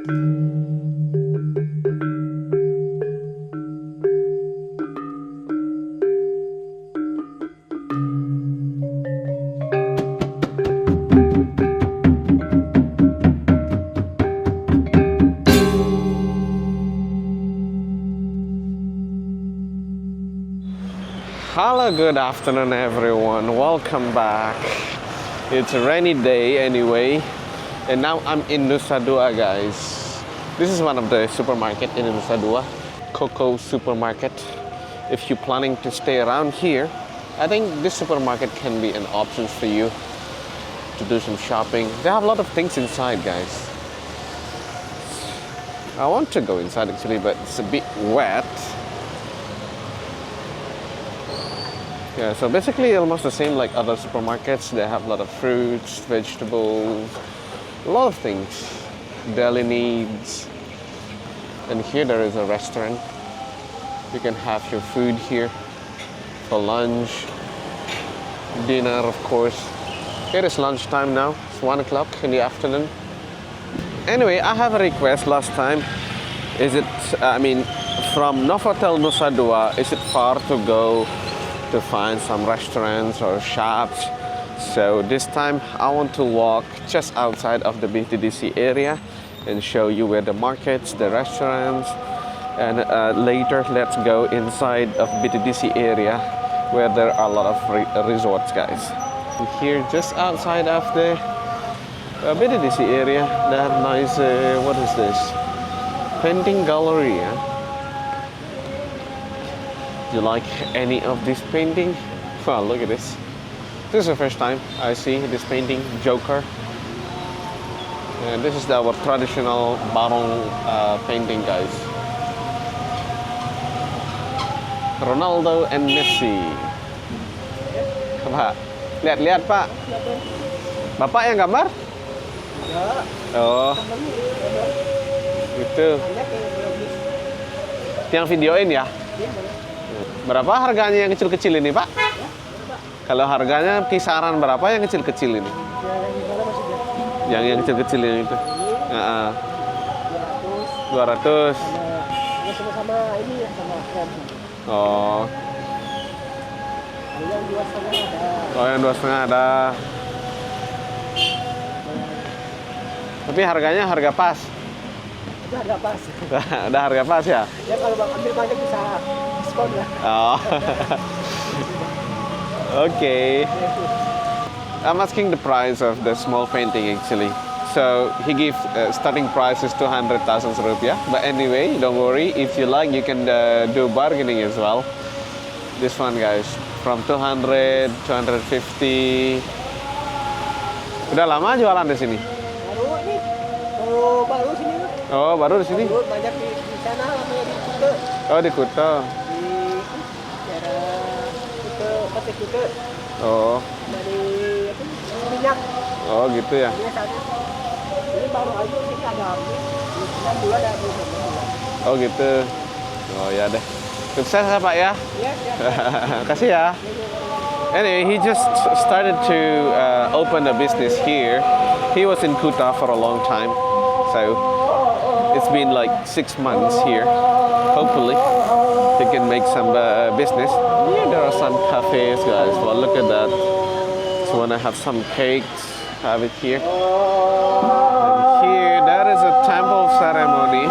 Hello, good afternoon everyone. Welcome back. It's a rainy day anyway, and now I'm in Nusa Dua, guys. This is one of the supermarket in Nusa Dua, Coco Supermarket. If you're planning to stay around here, I think this supermarket can be an option for you to do some shopping. They have a lot of things inside, guys. I want to go inside actually, but it's a bit wet. Yeah, so basically almost the same like other supermarkets. They have a lot of fruits, vegetables, a lot of things, daily needs. And here there is a restaurant. You can have your food here for lunch, dinner of course. It is lunchtime now, it's 1 o'clock in the afternoon. Anyway, I have a request last time. From Novotel Nusa Dua, is it far to go to find some restaurants or shops? So this time I want to walk just outside of the BTDC area and show you where the markets, the restaurants, and later let's go inside of BTDC area where there are a lot of resorts, guys. And here just outside of the BTDC area, they have nice, what is this? Painting gallery, yeah? Do you like any of this painting? Wow, look at this. This is the first time I see this painting, Joker. And this is our traditional barong painting, guys. Ronaldo and Messi. Pak, lihat-lihat Pak. Bapak yang gambar? Oh, gitu. Yang videoin ya? Berapa harganya yang kecil-kecil ini, Pak? Kalau harganya kisaran berapa yang kecil-kecil ini? Yang kecil-kecil yang itu? 200. Ya sama-sama ini ya, sama krem. Oh. Yang 2,5 ada. Oh, yang 2,5 ada. Tapi harganya harga pas. Itu harga pas. Udah harga pas ya? Ya kalau ambil banyak bisa diskon lah. Oh. Okay. I'm asking the price of the small painting actually. So he gives starting price is 200,000 rupiah. But anyway, don't worry. If you like, you can do bargaining as well. This one, guys, from 200, 250. Udah lama jualan di sini? Baru ini. Oh, baru sini. Oh, baru di sini? Baru banyak di sana, namanya di Kuta. Oh, di Kuta. Di daerah Kuta, Pasir Kuta. Oh. Dari apa? Minyak. Oh, gitu ya. Ini baru aja sini ada 9 bulan ada 2 bulan. Oh, gitu. Oh, ya deh. Sukses ya, Pak ya. Iya, ya. Kasih ya. Anyway, he just started to open a business here. He was in Kuta for a long time. So it's been like 6 months here. Hopefully he can make some business. Yeah, there are some cafes, guys. Well, look at that. So when I have some cakes, have it here. And here, there is a temple ceremony.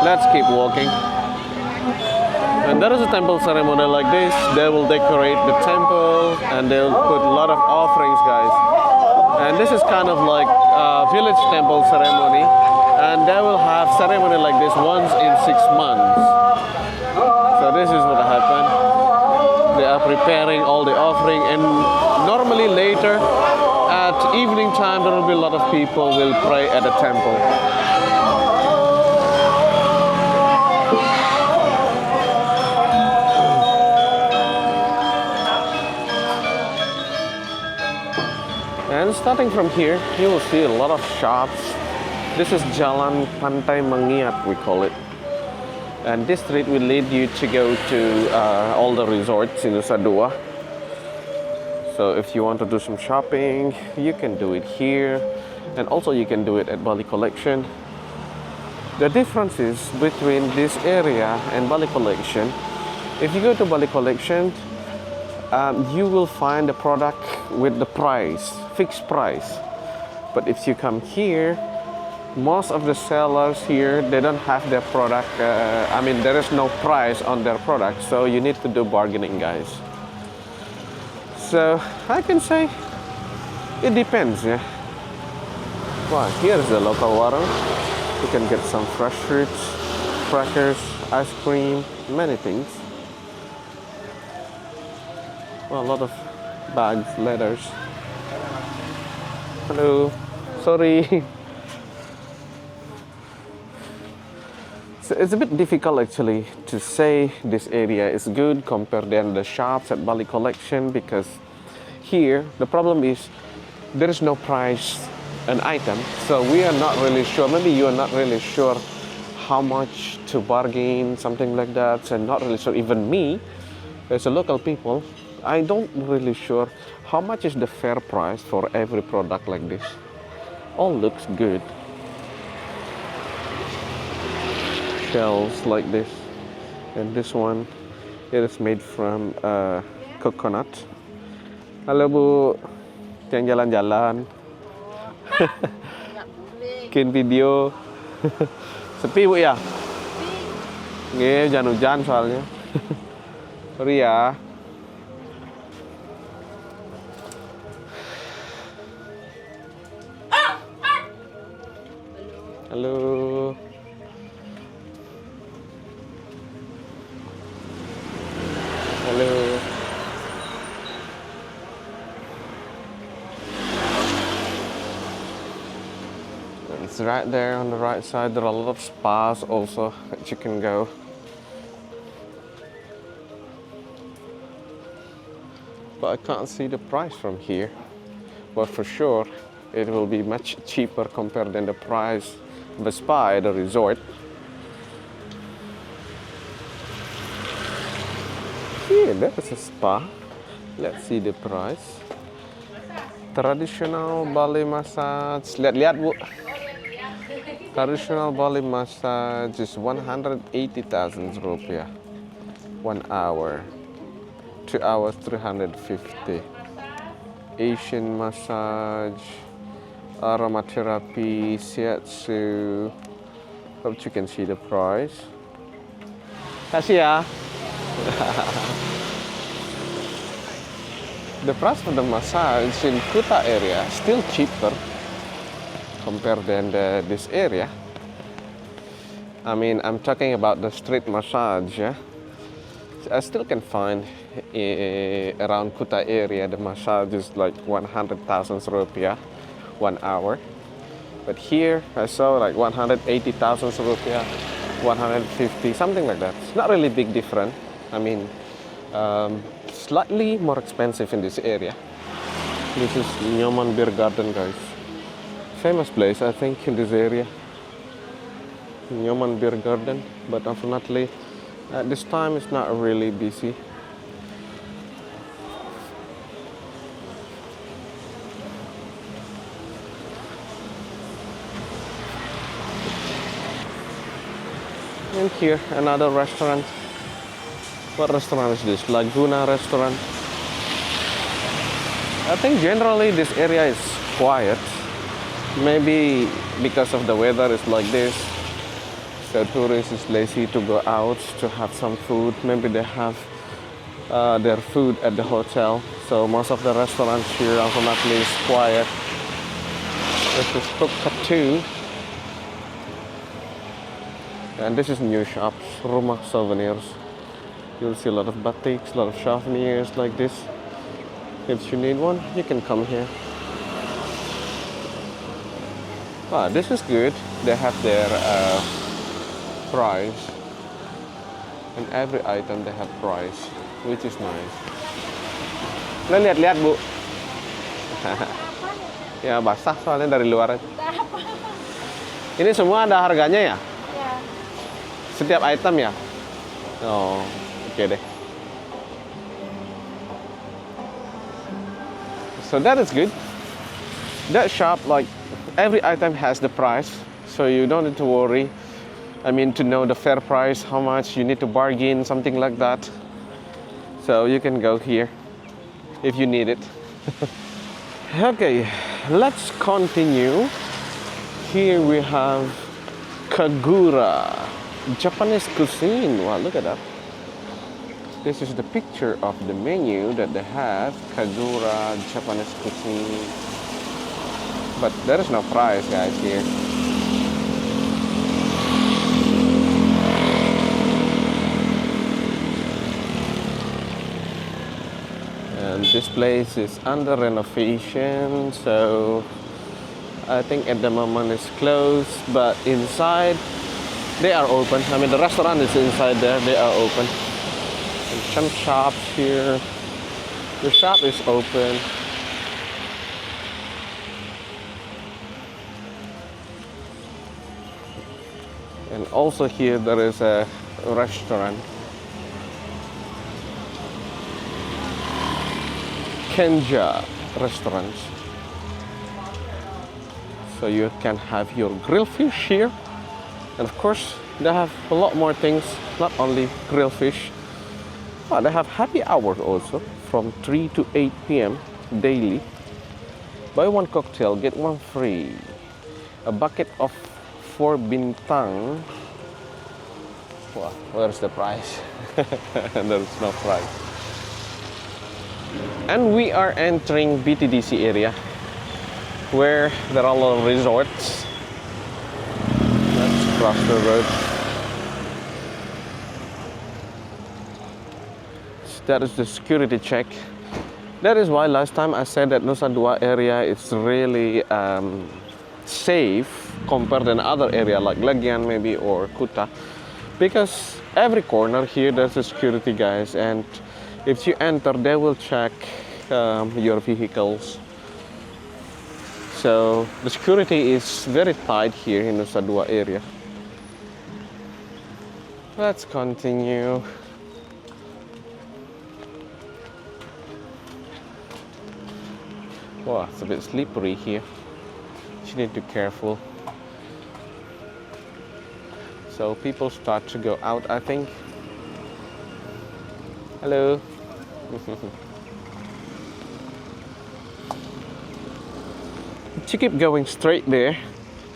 Let's keep walking. And there is a temple ceremony like this. They will decorate the temple and they'll put a lot of offerings, guys. And this is kind of like a village temple ceremony. And they will have ceremony like this once in 6 months. So this is what happened. They are preparing all the offering, and normally later at evening time there will be a lot of people will pray at the temple. And starting from here, you will see a lot of shops. This is Jalan Pantai Mengiat, we call it. And this street will lead you to go to all the resorts in Nusa Dua. So if you want to do some shopping, you can do it here. And also you can do it at Bali Collection. The differences between this area and Bali Collection, if you go to Bali Collection, you will find the product with the price, fixed price. But if you come here, most of the sellers here, they don't have their product, there is no price on their product, so you need to do bargaining, guys. So I can say it depends, yeah. Well, here's the local water. You can get some fresh fruits, crackers, ice cream, many things. Well, a lot of bags, leathers. Hello, sorry. So it's a bit difficult actually to say this area is good compared to the shops at Bali Collection, because here the problem is there is no price an item, so we are not really sure. Maybe you are not really sure how much to bargain, something like that. So not really sure. Even me, as a local people, I don't really sure how much is the fair price for every product like this. All looks good. Shells like this, and this one, it is made from coconut. Halo Bu, yang jalan-jalan. Bikin video. Sepi Bu ya? Nggih, hujan-hujan soalnya. Sorry ya. Halo. Halo. It's right there on the right side. There are a lot of spas also that you can go. But I can't see the price from here. But for sure, it will be much cheaper compared than the price of the spa at the resort. Here, there is a spa. Let's see the price. Traditional Bali massage. Lihat-lihat Bu. Traditional Bali massage is 180,000 rupiah. 1 hour. 2 hours, 350. Asian massage, aromatherapy, shiatsu. Hope you can see the price. Kasih ya. The price for the massage in Kuta area still cheaper compared than this area. I'm talking about the street massage, yeah. I still can find around Kuta area the massage is like 100,000 rupiah 1 hour. But here I saw like 180,000 rupiah, 150, something like that. It's not really big difference. Slightly more expensive in this area. This is Nyoman Beer Garden, guys. Famous place, I think, in this area. Nyoman Beer Garden, but unfortunately, at this time it's not really busy. And here, another restaurant. What restaurant is this? Laguna restaurant. I think generally this area is quiet. Maybe because of the weather is like this. So tourists is lazy to go out to have some food. Maybe they have their food at the hotel. So most of the restaurants here unfortunately is quiet. This is Pukatu. And this is new shops, Rumah Souvenirs. You'll see a lot of batiks, a lot of souvenirs like this. If you need one, you can come here. This is good. They have their price. And every item they have price, which is nice. Lihat-lihat Bu. Ya basah soalnya dari luar. Ini semua ada harganya ya? Ya. Setiap item ya? Oh, oke deh. So that is good. That shop, like every item has the price, so you don't need to worry. I mean, to know the fair price, how much you need to bargain, something like that. So you can go here if you need it. Okay, let's continue. Here we have Kagura, Japanese cuisine. Wow, look at that. This is the picture of the menu that they have, Kagura, Japanese cuisine. But there is no price, guys, here. And this place is under renovation, so I think at the moment it's closed, but inside they are open. I mean, the restaurant is inside there, they are open. And some shops here, the shop is open. And also here there is a restaurant. Kenja restaurants. So you can have your grilled fish here. And of course, they have a lot more things, not only grilled fish. But they have happy hours also from 3 to 8 p.m. daily. Buy one cocktail, get one free. A bucket of 4 bintang. Wow, where's the price? There's no price. And we are entering BTDC area, where there are a lot of resorts. Let's cross the road. So that is the security check. That is why last time I said that Nusa Dua area is really safe compared to another area like Legian maybe or Kuta, because every corner here there's a security guys, and if you enter they will check your vehicles. So the security is very tight here in Nusa Dua area. Let's continue. Wow, it's a bit slippery here. You need to be careful. So people start to go out, I think. Hello. If you keep going straight there,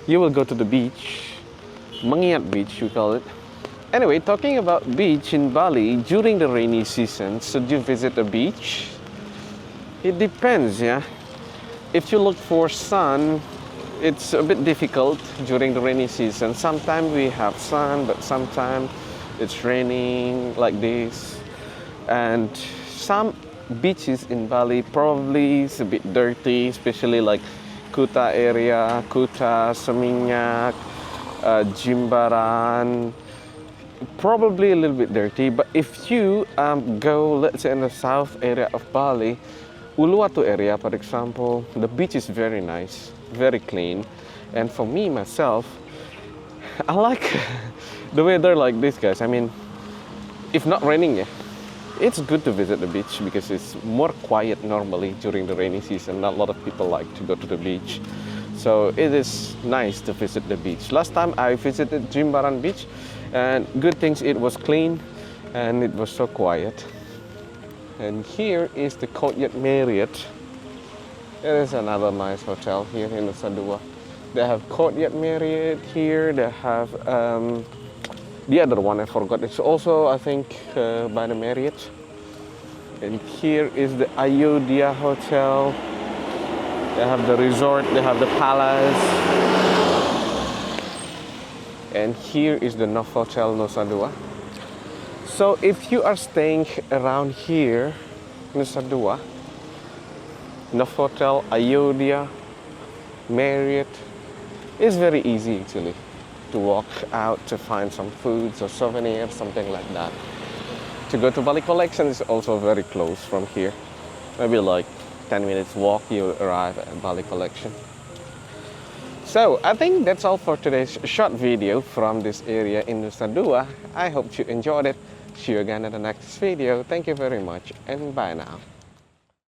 you will go to the beach. Mangiat Beach, we call it. Anyway, talking about beach in Bali during the rainy season, should you visit a beach? It depends, yeah. If you look for sun, it's a bit difficult during the rainy season. Sometimes we have sun, but sometimes it's raining like this. And some beaches in Bali probably is a bit dirty, especially like Kuta area, Kuta, Seminyak, Jimbaran. Probably a little bit dirty, but if you go, let's say in the south area of Bali, Uluwatu area, for example, the beach is very nice, very clean. And for me, myself, I like the weather like this, guys. I mean, if not raining, yeah, it's good to visit the beach because it's more quiet normally during the rainy season. Not a lot of people like to go to the beach. So it is nice to visit the beach. Last time I visited Jimbaran Beach, and good things, it was clean and it was so quiet. And here is the Courtyard Marriott. There is another nice hotel here in Nusa Dua. They have Courtyard Marriott here. They have the other one I forgot. It's also, I think, by the Marriott. And here is the Ayodhya Hotel. They have the resort. They have the palace. And here is the Novotel Nusa Dua. So if you are staying around here, Nusa Dua, Novotel, Ayodhya, Marriott, it's very easy actually to walk out to find some foods or souvenirs, something like that. To go to Bali Collection is also very close from here. Maybe like 10 minutes walk, you'll arrive at Bali Collection. So I think that's all for today's short video from this area in Nusa Dua. I hope you enjoyed it. See you again in the next video. Thank you very much and bye now.